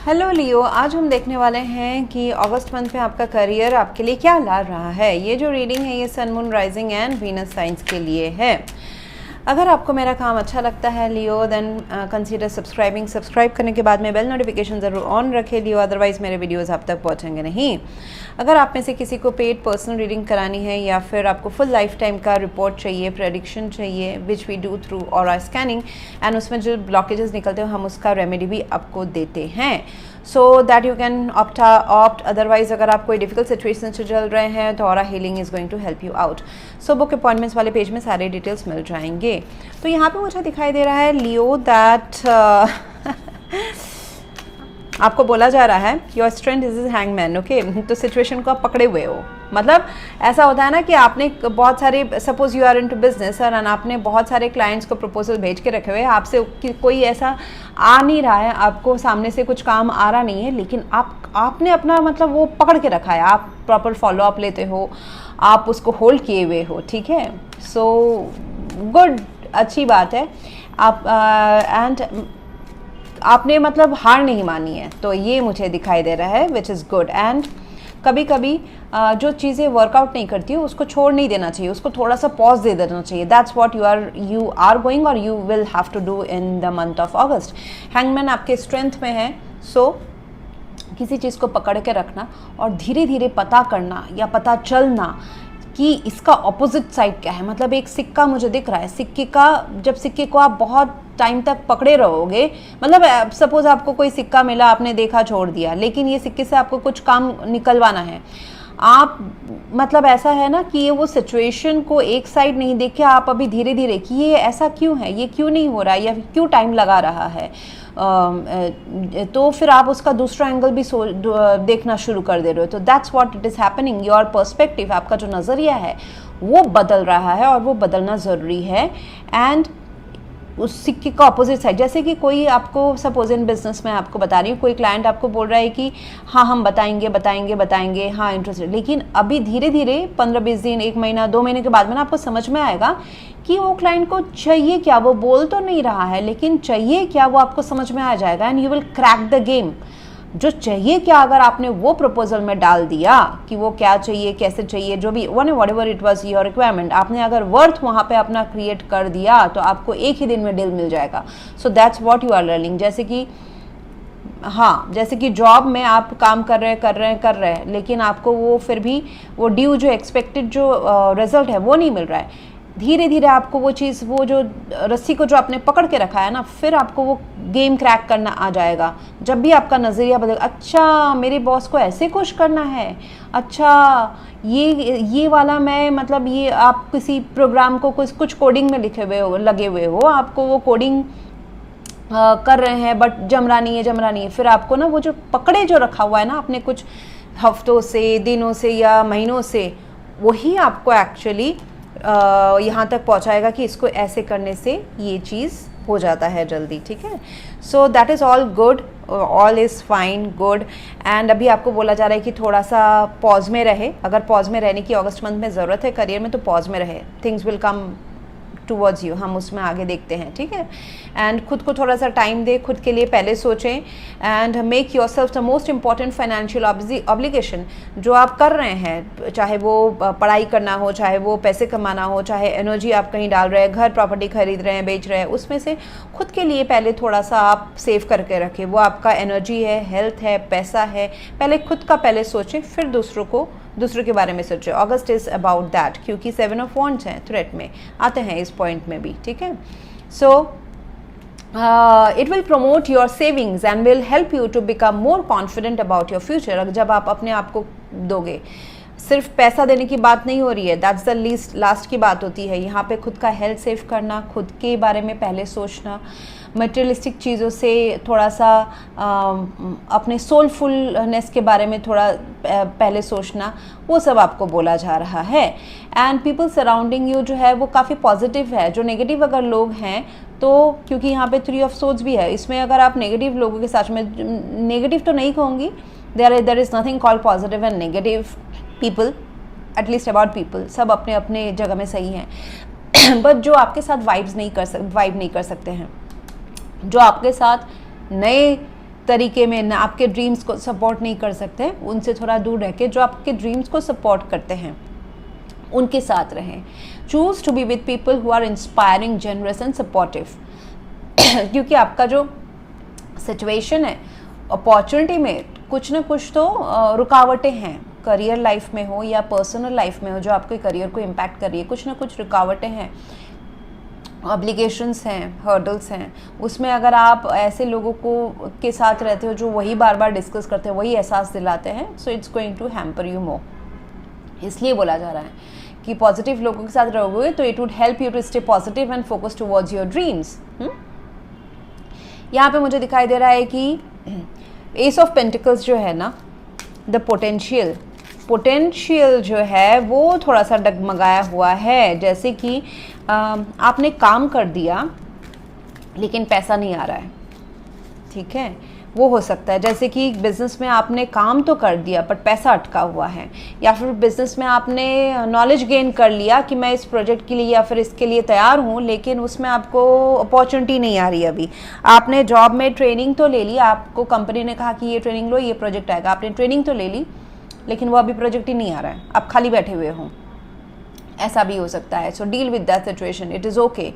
Hello लियो, आज हम देखने वाले हैं कि अगस्त मंथ में आपका करियर आपके लिए क्या ला रहा है। ये जो रीडिंग है ये sun moon rising and Venus science के लिए है। अगर आपको मेरा काम अच्छा लगता है लियो देन कंसीडर सब्सक्राइब करने के बाद में बेल नोटिफिकेशन ज़रूर ऑन रखे लियो, अदरवाइज़ मेरे वीडियोस आप तक पहुंचेंगे नहीं। अगर आप में से किसी को पेड पर्सनल रीडिंग करानी है या फिर आपको फुल लाइफ टाइम का रिपोर्ट चाहिए, प्रेडिक्शन चाहिए which we do through aura scanning and उसमें जो ब्लॉकेजेस निकलते हैं हम उसका रेमेडी भी आपको देते हैं so that you can opt. Otherwise अगर आप कोई डिफिकल्ट सिचुएशन से चल रहे हैं तो aura healing is going to help you out. So book appointments वाले पेज में सारे डिटेल्स मिल जाएंगे। तो यहाँ पे मुझे दिखाई दे रहा है लियो दैट आपको बोला जा रहा है your strength is hangman. Okay, तो सिचुएशन को आप पकड़े हुए हो। मतलब ऐसा होता है ना कि आपने बहुत सारे, suppose you are into business और आपने बहुत सारे क्लाइंट्स को प्रपोजल भेज के रखे हुए हैं, आपसे कोई ऐसा आ नहीं रहा है, आपको सामने से कुछ काम आ रहा नहीं है, लेकिन आपने अपना मतलब वो पकड़ के रखा है, आप प्रॉपर फॉलो अप लेते हो, आप उसको होल्ड किए हुए हो। ठीक है, सो गुड, अच्छी बात है। आप एंड आपने मतलब हार नहीं मानी है, तो ये मुझे दिखाई दे रहा है विच इज़ गुड। एंड कभी कभी जो चीज़ें वर्कआउट नहीं करती हो उसको छोड़ नहीं देना चाहिए, उसको थोड़ा सा पॉज दे देना चाहिए। That's what you are going और you will have to do in the month of August. Hangman आपके स्ट्रेंथ में है, सो किसी चीज़ को पकड़ के रखना और धीरे धीरे पता करना या पता चलना कि इसका ऑपोजिट साइड क्या है। मतलब एक सिक्का मुझे दिख रहा है, सिक्के का, जब सिक्के को आप बहुत टाइम तक पकड़े रहोगे, मतलब सपोज आपको कोई सिक्का मिला, आपने देखा छोड़ दिया, लेकिन ये सिक्के से आपको कुछ काम निकलवाना है, आप मतलब ऐसा है ना कि ये वो सिचुएशन को एक साइड नहीं देख के आप अभी धीरे धीरे कि ये ऐसा क्यों है, ये क्यों नहीं हो रहा है या क्यों टाइम लगा रहा है, तो फिर आप उसका दूसरा एंगल भी देखना शुरू कर दे रहे हो। तो that's what it is happening, your perspective, आपका जो नज़रिया है वो बदल रहा है और वो बदलना ज़रूरी है। एंड उस सिक्के का अपोजिट साइड, जैसे कि कोई आपको, सपोज इन बिजनेस में आपको बता रही हूँ, कोई क्लाइंट आपको बोल रहा है कि हाँ हम बताएंगे, हाँ इंटरेस्टेड, लेकिन अभी धीरे धीरे 15-20 दिन, 1 महीना, 2 महीने के बाद में ना आपको समझ में आएगा कि वो क्लाइंट को चाहिए क्या। वो बोल तो नहीं रहा है लेकिन चाहिए क्या वो आपको समझ में आ जाएगा and you will crack the game. जो चाहिए क्या अगर आपने वो प्रपोजल में डाल दिया कि वो क्या चाहिए, कैसे चाहिए, जो भी what ever it was your requirement, आपने अगर वर्थ वहाँ पे अपना क्रिएट कर दिया तो आपको एक ही दिन में डील मिल जाएगा। So that's what you are learning. जैसे कि जॉब में आप काम कर रहे हैं, लेकिन आपको वो फिर भी वो ड्यू जो एक्सपेक्टेड जो रिजल्ट है वो नहीं मिल रहा है। धीरे धीरे आपको वो चीज़, वो जो रस्सी को जो आपने पकड़ के रखा है ना, फिर आपको वो गेम क्रैक करना आ जाएगा जब भी आपका नज़रिया बदल। अच्छा, मेरे बॉस को ऐसे खुश करना है, अच्छा ये वाला मैं, मतलब ये आप किसी प्रोग्राम को कुछ कोडिंग में लगे हुए हो, आपको वो कोडिंग कर रहे हैं बट जम रहा नहीं है। फिर आपको ना वो जो पकड़े जो रखा हुआ है ना आपने कुछ हफ्तों से, दिनों से या महीनों से, वही आपको एक्चुअली यहाँ तक पहुँचाएगा कि इसको ऐसे करने से ये चीज़ हो जाता है जल्दी। ठीक है, so that is all good, all is fine, good. And अभी आपको बोला जा रहा है कि थोड़ा सा पॉज में रहे। अगर पॉज में रहने की अगस्त मंथ में ज़रूरत है करियर में तो पॉज में रहे, things will come towards you, हम उसमें आगे देखते हैं। ठीक है, एंड खुद को थोड़ा सा टाइम दे, खुद के लिए पहले सोचें and make your self the most important financial obligation. जो आप कर रहे हैं, चाहे वो पढ़ाई करना हो, चाहे वो पैसे कमाना हो, चाहे एनर्जी आप कहीं डाल रहे हैं, घर प्रॉपर्टी खरीद रहे हैं, बेच रहे हैं, उसमें से खुद के लिए पहले थोड़ा सा आप सेव करके रखें। वो आपका एनर्जी है, हेल्थ है, पैसा है, पहले खुद का पहले सोचें, फिर दूसरों के बारे में सोचें। अगस्त इज़ अबाउट दैट, क्योंकि 7 ऑफ वॉन्ड्स हैं, थ्रेट में आते हैं इस पॉइंट में भी। ठीक है, so it will promote your savings and will help you to become more confident about your future. जब आप अपने आप को दोगे, सिर्फ पैसा देने की बात नहीं हो रही है, दैट्स द लास्ट की बात होती है। यहाँ पे खुद का हेल्थ सेव करना, खुद के बारे में पहले सोचना, मटेरियलिस्टिक चीज़ों से थोड़ा सा अपने सोलफुलनेस के बारे में थोड़ा पहले सोचना, वो सब आपको बोला जा रहा है। एंड पीपल सराउंडिंग यू जो है वो काफ़ी पॉजिटिव है। जो नेगेटिव अगर लोग हैं तो, क्योंकि यहाँ पे 3 ऑफ सोर्ड्स भी है, इसमें अगर आप नेगेटिव लोगों के साथ में, नेगेटिव तो नहीं कहूँगी, there is nothing called positive and negative people, at least about people, सब अपने अपने जगह में सही हैं बट जो आपके साथ वाइब नहीं कर सकते हैं, जो आपके साथ नए तरीके में आपके ड्रीम्स को सपोर्ट नहीं कर सकते, उनसे थोड़ा दूर रह के जो आपके ड्रीम्स को सपोर्ट करते हैं उनके साथ रहें। Choose to be with people who are inspiring, generous and supportive. क्योंकि आपका जो सिचुएशन है, अपॉर्चुनिटी में कुछ ना कुछ तो रुकावटें हैं, करियर लाइफ में हो या पर्सनल लाइफ में हो, जो आपके करियर को इम्पैक्ट कर रही है, कुछ ना कुछ रुकावटें हैं, ऑब्लिगेशंस हैं, हर्डल्स हैं। उसमें अगर आप ऐसे लोगों को के साथ रहते हो जो वही बार बार डिस्कस करते हैं, वही एहसास दिलाते हैं, so it's going to hamper you more. इसलिए बोला जा रहा है कि पॉजिटिव लोगों के साथ रहोगे तो it would help you to stay positive and focus towards your dreams. यहाँ पे मुझे दिखाई दे रहा है कि एस ऑफ पेंटिकल्स जो है ना, द पोटेंशियल जो है वो थोड़ा सा डगमगाया हुआ है, जैसे कि आपने काम कर दिया लेकिन पैसा नहीं आ रहा है, ठीक है, वो हो सकता है। जैसे कि बिज़नेस में आपने काम तो कर दिया बट पैसा अटका हुआ है, या फिर बिज़नेस में आपने नॉलेज गेन कर लिया कि मैं इस प्रोजेक्ट के लिए या फिर इसके लिए तैयार हूँ, लेकिन उसमें आपको अपॉर्चुनिटी नहीं आ रही। अभी आपने जॉब में ट्रेनिंग तो ले ली, आपको कंपनी ने कहा कि ये ट्रेनिंग लो, ये प्रोजेक्ट आएगा, आपने ट्रेनिंग तो ले ली लेकिन वो अभी प्रोजेक्ट ही नहीं आ रहा है, आप खाली बैठे हुए हो, ऐसा भी हो सकता है। So deal with that situation, it is okay,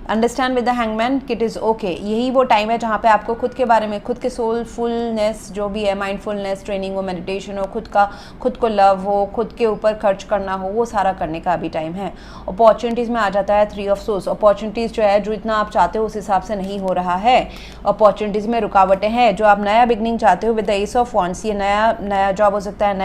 understand with the hangman कि इट इज़ ओके। यही वो टाइम है जहाँ पे आपको खुद के बारे में, खुद के सोलफुलनेस जो भी है, माइंडफुलनेस ट्रेनिंग हो, मेडिटेशन हो, खुद को लव हो, खुद के ऊपर खर्च करना हो, वो सारा करने का अभी टाइम है। अपॉर्चुनिटीज़ में आ जाता है 3 ऑफ सोर्स। अपॉर्चुनिटीज़ जो है, जो इतना आप चाहते हो उस हिसाब से नहीं हो रहा है, अपॉर्चुनिटीज़ में रुकावटें हैं। जो आप नया बिगनिंग चाहते हो with the S of wands, ये नया जॉब हो सकता है,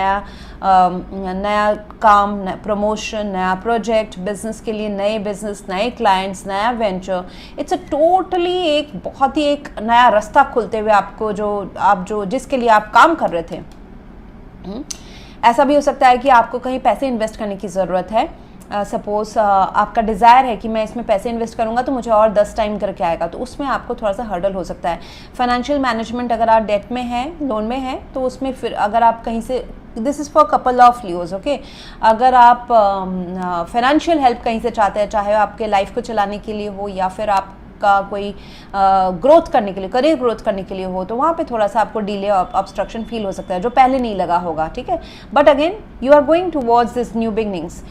नया काम, प्रमोशन, नया प्रोजेक्ट, बिजनेस के लिए नए बिजनेस, नए क्लाइंट्स, नया वेंचर। इट्स अ टोटली एक बहुत ही एक नया रास्ता खुलते हुए आपको, जो जिसके लिए आप काम कर रहे थे। ऐसा भी हो सकता है कि आपको कहीं पैसे इन्वेस्ट करने की ज़रूरत है। सपोज आपका डिज़ायर है कि मैं इसमें पैसे इन्वेस्ट करूंगा तो मुझे और 10 टाइम करके आएगा, तो उसमें आपको थोड़ा सा हर्डल हो सकता है। फाइनेंशियल मैनेजमेंट, अगर आप डेट में हैं, लोन में हैं, तो उसमें फिर अगर आप कहीं से, this is for couple of Leos, okay, अगर आप फाइनेंशियल हेल्प कहीं से चाहते हैं, चाहे आपके लाइफ को चलाने के लिए हो या फिर आपका कोई ग्रोथ करने के लिए, करियर ग्रोथ करने के लिए हो, तो वहाँ पे थोड़ा सा आपको डिले, ऑब्स्ट्रक्शन फील हो सकता है जो पहले नहीं लगा होगा, ठीक है। But again you are going towards this new beginnings.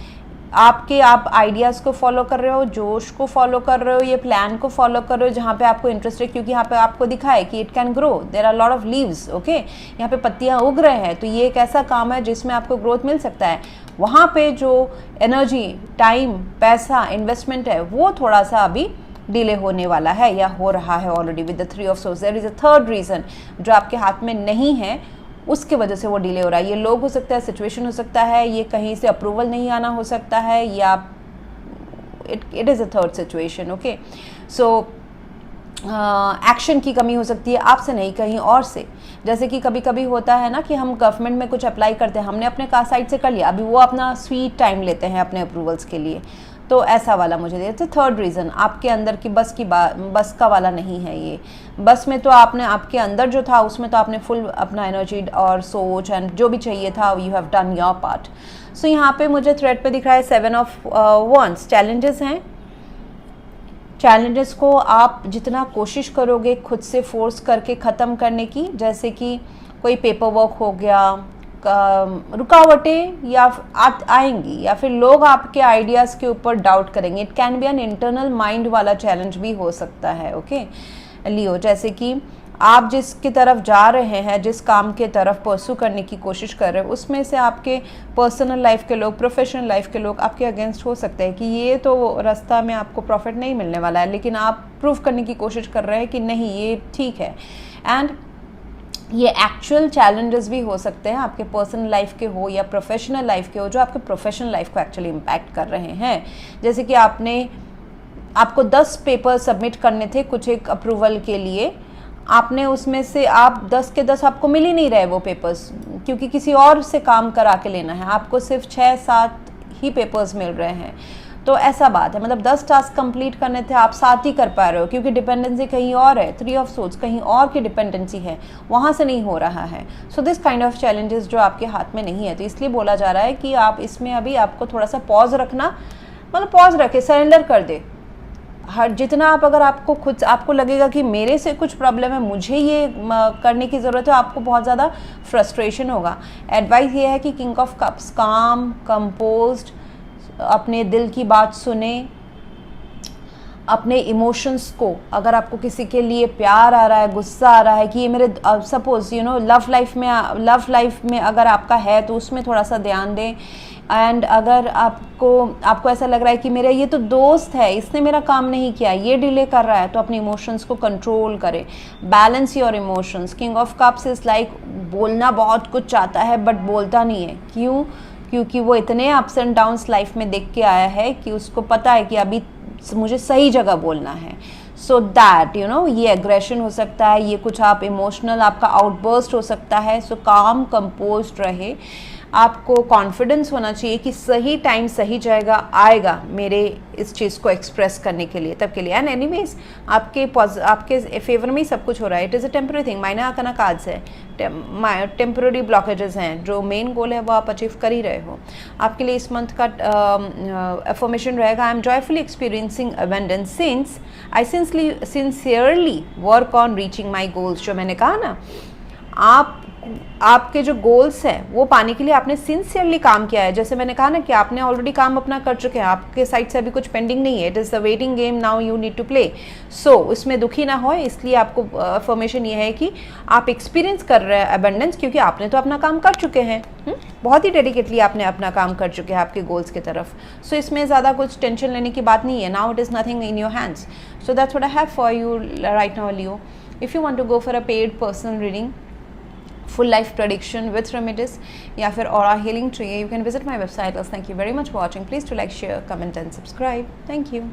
आप आइडियाज़ को फॉलो कर रहे हो, जोश को फॉलो कर रहे हो, ये प्लान को फॉलो कर रहे हो जहाँ पे आपको इंटरेस्ट है, क्योंकि यहाँ पे आपको दिखा है कि it can grow, there are lot of leaves, okay, यहाँ पे पत्तियाँ उग रहे हैं, तो ये एक ऐसा काम है जिसमें आपको ग्रोथ मिल सकता है। वहाँ पे जो एनर्जी, टाइम, पैसा, इन्वेस्टमेंट है, वो थोड़ा सा अभी डिले होने वाला है या हो रहा है already with the 3 of swords. There is a third reason जो आपके हाथ में नहीं है, उसके वजह से वो डिले हो रहा है। ये लोग हो सकता है, सिचुएशन हो सकता है, ये कहीं से अप्रूवल नहीं आना हो सकता है, या it is a third situation, okay. So action की कमी हो सकती है, आपसे नहीं, कहीं और से। जैसे कि कभी कभी होता है ना कि हम गवर्नमेंट में कुछ अप्लाई करते हैं, हमने अपने साइड से कर लिया, अभी वो अपना स्वीट टाइम लेते हैं अपने अप्रूवल्स के लिए, तो ऐसा वाला मुझे दे। तो थर्ड रीज़न, आपके अंदर की बस का वाला नहीं है ये। बस में तो आपने, आपके अंदर जो था उसमें तो आपने फुल अपना एनर्जी और सोच एंड जो भी चाहिए था, you have done your part. So यहाँ पे मुझे थ्रेड पे दिख रहा है 7 ऑफ वॉन्ड्स। चैलेंजेस हैं, चैलेंजेस को आप जितना कोशिश करोगे खुद से फोर्स करके ख़त्म करने की, जैसे कि कोई पेपर वर्क हो गया, रुकावटें या आएंगी, या फिर लोग आपके आइडियाज़ के ऊपर डाउट करेंगे। It can be an internal mind वाला चैलेंज भी हो सकता है, ओके लियो। जैसे कि आप जिसकी तरफ जा रहे हैं, जिस काम के तरफ परसू करने की कोशिश कर रहे हो, उसमें से आपके पर्सनल लाइफ के लोग, प्रोफेशनल लाइफ के लोग आपके अगेंस्ट हो सकते हैं कि ये तो रास्ता में आपको प्रॉफिट नहीं मिलने वाला है, लेकिन आप प्रूव करने की कोशिश कर रहे हैं कि नहीं ये ठीक है। एंड ये एक्चुअल चैलेंजेस भी हो सकते हैं, आपके पर्सनल लाइफ के हो या प्रोफेशनल लाइफ के हो, जो आपके प्रोफेशनल लाइफ को एक्चुअली इम्पैक्ट कर रहे हैं। जैसे कि आपको 10 पेपर सबमिट करने थे कुछ एक अप्रूवल के लिए, आपने उसमें से आप 10 के 10 आपको मिल ही नहीं रहे वो पेपर्स, क्योंकि किसी और से काम करा के लेना है, आपको सिर्फ 6-7 ही पेपर्स मिल रहे हैं। तो ऐसा बात है, मतलब 10 टास्क कंप्लीट करने थे, आप 7 ही कर पा रहे हो, क्योंकि डिपेंडेंसी कहीं और है, 3 ऑफ सोर्स कहीं और की डिपेंडेंसी है, वहाँ से नहीं हो रहा है। So this kind of challenges जो आपके हाथ में नहीं है, तो इसलिए बोला जा रहा है कि आप इसमें अभी आपको थोड़ा सा पॉज रखना, मतलब पॉज रखे, सरेंडर कर दे, हर जितना आप अगर आपको खुद आपको लगेगा कि मेरे से कुछ प्रॉब्लम है, मुझे ये करने की ज़रूरत है, आपको बहुत ज़्यादा फ्रस्ट्रेशन होगा। एडवाइस ये है कि किंग ऑफ कप्स, काम, कंपोज्ड, अपने दिल की बात सुने, अपने इमोशंस को, अगर आपको किसी के लिए प्यार आ रहा है, गुस्सा आ रहा है कि ये मेरे, suppose you know love life में अगर आपका है तो उसमें थोड़ा सा ध्यान दें। एंड अगर आपको ऐसा लग रहा है कि मेरा ये तो दोस्त है, इसने मेरा काम नहीं किया, ये डिले कर रहा है, तो अपने इमोशंस को कंट्रोल करें, balance your emotions. King of cups is like बोलना बहुत कुछ चाहता है बट बोलता नहीं है। क्यों? क्योंकि वो इतने अप्स एंड डाउन्स लाइफ में देख के आया है कि उसको पता है कि अभी मुझे सही जगह बोलना है। सो दैट यू नो, ये एग्रेशन हो सकता है, ये कुछ आप इमोशनल आपका आउटबर्स्ट हो सकता है। सो काम कंपोज्ड रहे, आपको कॉन्फिडेंस होना चाहिए कि सही टाइम सही जगह आएगा मेरे इस चीज़ को एक्सप्रेस करने के लिए, तब के लिए। एंड एनीवेज आपके फेवर में ही सब कुछ हो रहा है। It is a temporary thing, माइना आकाना कार्ड्स है, टेम्पररी ब्लॉकेजेस हैं, जो मेन गोल है वो आप अचीव कर ही रहे हो। आपके लिए इस मंथ का अफर्मेशन रहेगा, I am joyfully experiencing abundance since I sincerely work on reaching my goals. जो मैंने कहा ना, आपके जो गोल्स हैं वो पाने के लिए आपने सिंसियरली काम किया है। जैसे मैंने कहा ना कि आपने ऑलरेडी काम अपना कर चुके हैं, आपके साइड से अभी कुछ पेंडिंग नहीं है। It is the waiting game, now you need to play. So उसमें दुखी ना हो, इसलिए आपको अफर्मेशन ये है कि आप एक्सपीरियंस कर रहे हैं अबंडेंस, क्योंकि आपने तो अपना काम कर चुके हैं, बहुत ही डेडिकेटली आपने अपना काम कर चुके हैं आपके गोल्स की तरफ। सो इसमें ज़्यादा कुछ टेंशन लेने की बात नहीं है। Now it is nothing in your hands. So that's what I have for you right now, Leo. If you want to go for a paid personal reading, full life prediction with remedies या फिर aura healing चाहिए, you can visit my website. Thank you very much for watching. Please do like, share, comment and subscribe. Thank you.